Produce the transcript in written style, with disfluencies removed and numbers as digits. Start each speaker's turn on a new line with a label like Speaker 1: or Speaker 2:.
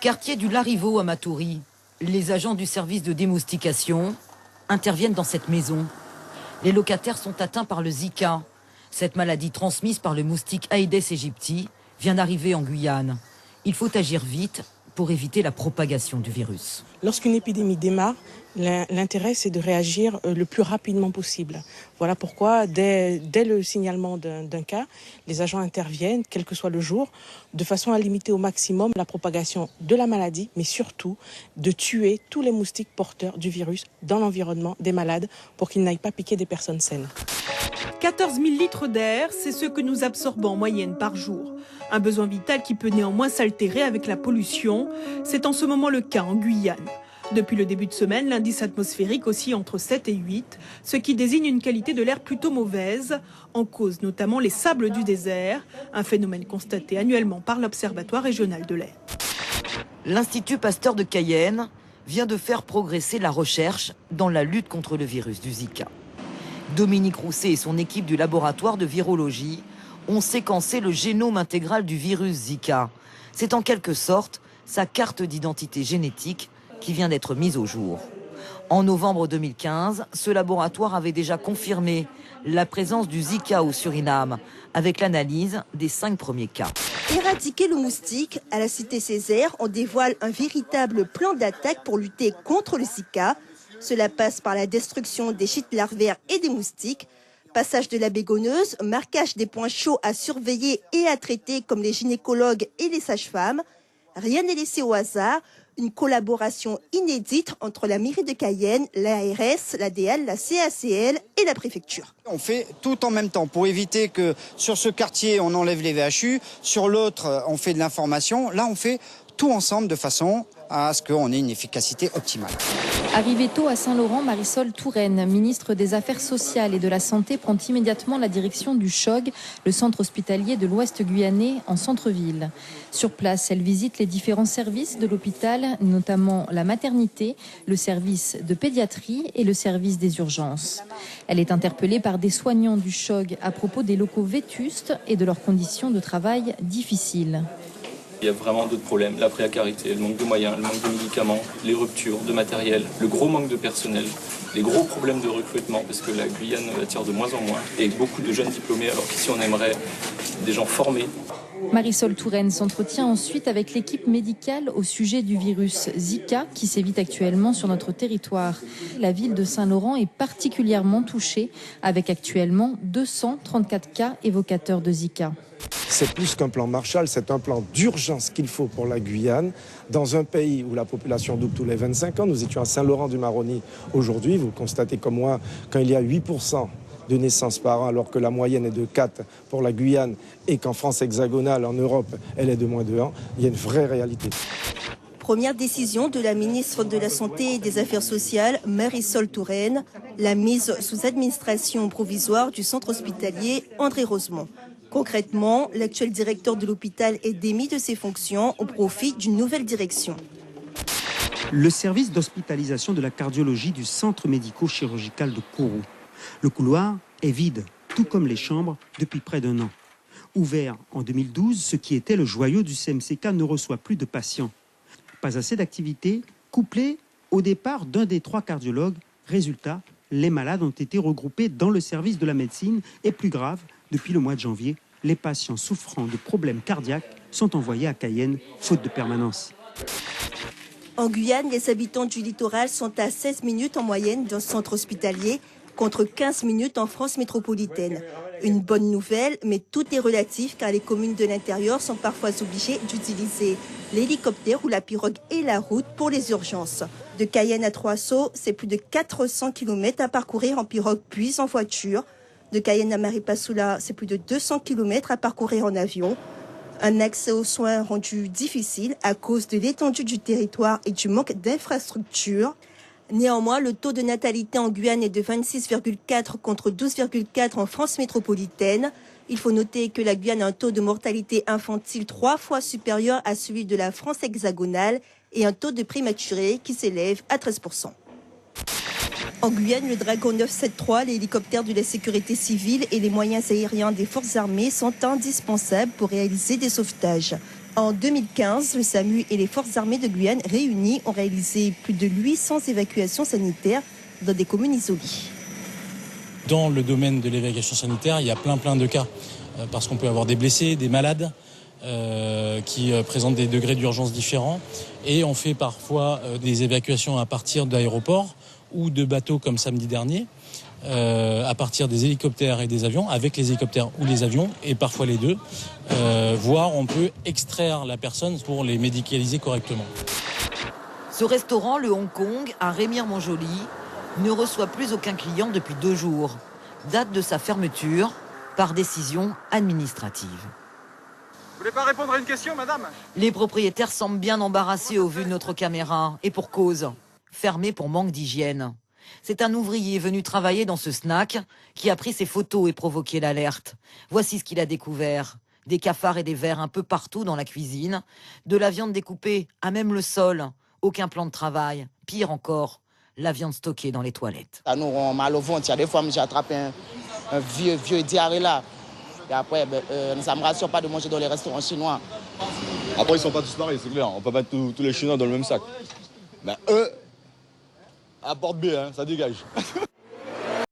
Speaker 1: Quartier du Larivot à Matoury. Les agents du service de démoustication interviennent dans cette maison. Les locataires sont atteints par le Zika. Cette maladie transmise par le moustique Aedes aegypti vient d'arriver en Guyane. Il faut agir vite pour éviter la propagation du virus.
Speaker 2: Lorsqu'une épidémie démarre, l'intérêt c'est de réagir le plus rapidement possible. Voilà pourquoi dès le signalement d'un cas, les agents interviennent, quel que soit le jour, de façon à limiter au maximum la propagation de la maladie, mais surtout de tuer tous les moustiques porteurs du virus dans l'environnement des malades pour qu'ils n'aillent pas piquer des personnes saines.
Speaker 3: 14 000 litres d'air, c'est ce que nous absorbons en moyenne par jour. Un besoin vital qui peut néanmoins s'altérer avec la pollution. C'est en ce moment le cas en Guyane. Depuis le début de semaine, l'indice atmosphérique oscille entre 7 et 8, ce qui désigne une qualité de l'air plutôt mauvaise, en cause notamment les sables du désert, un phénomène constaté annuellement par l'Observatoire régional de l'air.
Speaker 1: L'Institut Pasteur de Cayenne vient de faire progresser la recherche dans la lutte contre le virus du Zika. Dominique Rousset et son équipe du laboratoire de virologie ont séquencé le génome intégral du virus Zika. C'est en quelque sorte sa carte d'identité génétique qui vient d'être mise au jour. En novembre 2015, ce laboratoire avait déjà confirmé la présence du Zika au Suriname avec l'analyse des 5 premiers cas.
Speaker 4: Éradiquer le moustique, à la Cité Césaire, on dévoile un véritable plan d'attaque pour lutter contre le Zika. Cela passe par la destruction des gîtes larvaires et des moustiques, passage de la bégonneuse, marquage des points chauds à surveiller et à traiter comme les gynécologues et les sages-femmes. Rien n'est laissé au hasard, une collaboration inédite entre la mairie de Cayenne, l'ARS, l'ADL, la CACL et la préfecture.
Speaker 5: On fait tout en même temps pour éviter que sur ce quartier on enlève les VHU, sur l'autre on fait de l'information. Là on fait tout ensemble de façon à ce qu'on ait une efficacité optimale.
Speaker 6: Arrivée tôt à Saint-Laurent, Marisol Touraine, ministre des Affaires sociales et de la Santé, prend immédiatement la direction du CHOG, le centre hospitalier de l'Ouest guyanais, en centre-ville. Sur place, elle visite les différents services de l'hôpital, notamment la maternité, le service de pédiatrie et le service des urgences. Elle est interpellée par des soignants du CHOG à propos des locaux vétustes et de leurs conditions de travail difficiles.
Speaker 7: Il y a vraiment d'autres problèmes, la précarité, le manque de moyens, le manque de médicaments, les ruptures de matériel, le gros manque de personnel, les gros problèmes de recrutement parce que la Guyane attire de moins en moins et beaucoup de jeunes diplômés alors qu'ici on aimerait des gens formés.
Speaker 6: Marisol Touraine s'entretient ensuite avec l'équipe médicale au sujet du virus Zika qui sévit actuellement sur notre territoire. La ville de Saint-Laurent est particulièrement touchée avec actuellement 234 cas évocateurs de Zika.
Speaker 8: C'est plus qu'un plan Marshall, c'est un plan d'urgence qu'il faut pour la Guyane. Dans un pays où la population double tous les 25 ans, nous étions à Saint-Laurent-du-Maroni aujourd'hui, vous constatez comme moi, quand il y a 8% de naissances par an, alors que la moyenne est de 4 pour la Guyane, et qu'en France hexagonale, en Europe, elle est de moins de 1, il y a une vraie réalité.
Speaker 4: Première décision de la ministre de la Santé et des Affaires sociales, Marisol Touraine, la mise sous administration provisoire du centre hospitalier André Rosemont. Concrètement, l'actuel directeur de l'hôpital est démis de ses fonctions au profit d'une nouvelle direction.
Speaker 9: Le service d'hospitalisation de la cardiologie du centre médico-chirurgical de Kourou. Le couloir est vide, tout comme les chambres, depuis près d'1 an. Ouvert en 2012, ce qui était le joyau du CMCK ne reçoit plus de patients. Pas assez d'activité, couplée au départ d'un des 3 cardiologues. Résultat, les malades ont été regroupés dans le service de la médecine et plus grave, depuis le mois de janvier, les patients souffrant de problèmes cardiaques sont envoyés à Cayenne, faute de permanence.
Speaker 4: En Guyane, les habitants du littoral sont à 16 minutes en moyenne d'un centre hospitalier, contre 15 minutes en France métropolitaine. Une bonne nouvelle, mais tout est relatif car les communes de l'intérieur sont parfois obligées d'utiliser l'hélicoptère ou la pirogue et la route pour les urgences. De Cayenne à Trois-Sceaux, c'est plus de 400 km à parcourir en pirogue puis en voiture. De Cayenne à Maripasoula, c'est plus de 200 km à parcourir en avion. Un accès aux soins rendu difficile à cause de l'étendue du territoire et du manque d'infrastructures. Néanmoins, le taux de natalité en Guyane est de 26,4 contre 12,4 en France métropolitaine. Il faut noter que la Guyane a un taux de mortalité infantile 3 fois supérieur à celui de la France hexagonale et un taux de prématurés qui s'élève à 13%. En Guyane, le Dragon 973, les hélicoptères de la sécurité civile et les moyens aériens des forces armées sont indispensables pour réaliser des sauvetages. En 2015, le SAMU et les forces armées de Guyane réunis ont réalisé plus de 800 évacuations sanitaires dans des communes isolées.
Speaker 10: Dans le domaine de l'évacuation sanitaire, il y a plein de cas. Parce qu'on peut avoir des blessés, des malades qui présentent des degrés d'urgence différents. Et on fait parfois des évacuations à partir d'aéroports ou de bateaux comme samedi dernier, à partir des hélicoptères et des avions, avec les hélicoptères ou les avions, et parfois les deux, voire on peut extraire la personne pour les médicaliser correctement.
Speaker 1: Ce restaurant, le Hong Kong, à Remire-Montjoly, ne reçoit plus aucun client depuis 2 jours. Date de sa fermeture par décision administrative.
Speaker 11: Vous voulez pas répondre à une question, madame?
Speaker 1: Les propriétaires semblent bien embarrassés au vu de notre caméra, et pour cause, fermé pour manque d'hygiène. C'est un ouvrier venu travailler dans ce snack qui a pris ses photos et provoqué l'alerte. Voici ce qu'il a découvert. Des cafards et des vers un peu partout dans la cuisine, de la viande découpée à même le sol, aucun plan de travail, pire encore, la viande stockée dans les toilettes.
Speaker 12: Ça nous rend mal au ventre. Il y a des fois, j'ai attrapé un vieux diarrhée là. Et après, ça ne me rassure pas de manger dans les restaurants chinois.
Speaker 13: Après, ils ne sont pas tous pareils, c'est clair. On ne peut pas mettre tous les Chinois dans le même sac. Mais eux, à porte B, hein, ça dégage.